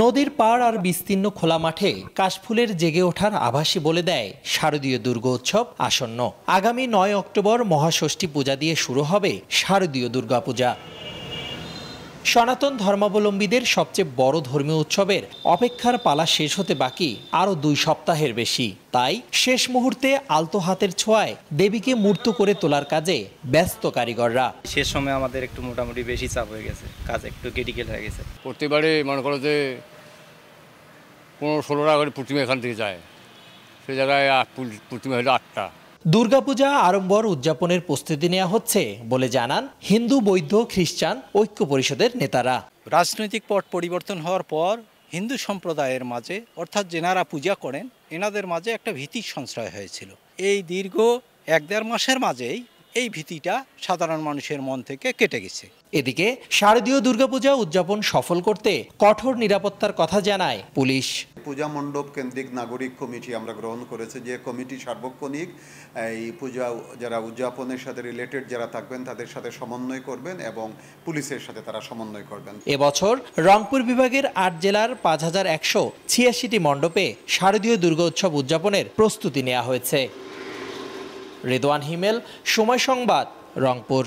নদীর পাড় আর বিস্তীর্ণ খোলা মাঠে কাশফুলের জেগে ওঠার আভাসই বলে দেয় শারদীয় দুর্গোৎসব আসন্ন। আগামী 9 অক্টোবর মহাষষ্ঠী পূজা দিয়ে শুরু হবে শারদীয় দুর্গাপূজা। সনাতন ধর্মাবলম্বীদের সবচেয়ে বড় ধর্মীয় উৎসবের অপেক্ষার পালা শেষ হতে বাকি আরও 2 সপ্তাহের বেশি। তাই শেষ মুহূর্তে আলতো হাতের ছোঁয়ায় দেবীকে মূর্ত করে তোলার কাজে ব্যস্ত কারিগররা। শেষ সময় আমাদের একটু মোটামুটি বেশি চাপ হয়ে গেছে, কাজ একটু ক্রিটিক্যাল হয়ে গেছে। প্রতিবারে মনে করো যে 15-16 টাকা করে প্রতিমা এখান থেকে যায়, সে জায়গায় প্রতিমা হলো 8টা। দুর্গাপূজা আড়ম্বর উদযাপনের প্রস্তুতি নেওয়া হচ্ছে বলে জানান হিন্দু, বৌদ্ধ, খ্রিস্টান ঐক্য পরিষদের নেতারা। রাজনৈতিক পট পরিবর্তন হওয়ার পর হিন্দু সম্প্রদায়ের মাঝে, অর্থাৎ যেনারা পূজা করেন এনাদের মাঝে একটা ভীতির সঞ্চয় হয়েছিল। এই দীর্ঘ 1-1.5 মাসের মাঝেই এই ভীতিটা সাধারণ মানুষের মন থেকে কেটে গেছে। এদিকে শারদীয় দুর্গাপূজা উদযাপন সফল করতে কঠোর নিরাপত্তার কথা জানায় পুলিশ। পূজা মণ্ডপ কেন্দ্রিক নাগরিক কমিটি আমরা গ্রহণ করেছে, যে কমিটি সার্বক্ষণিক এই পূজা যারা উদযাপনের সাথে রিলেটেড যারা থাকবেন তাদের সাথে সমন্বয় করবেন এবং পুলিশের সাথে তারা সমন্বয় করবেন। এবছর রংপুর বিভাগের 8 জেলার 5186টি মণ্ডপে শারদীয় দুর্গোৎসব উদযাপনের প্রস্তুতি নেওয়া হয়েছে। রেদওয়ান হিমেল, সময় সংবাদ, রংপুর।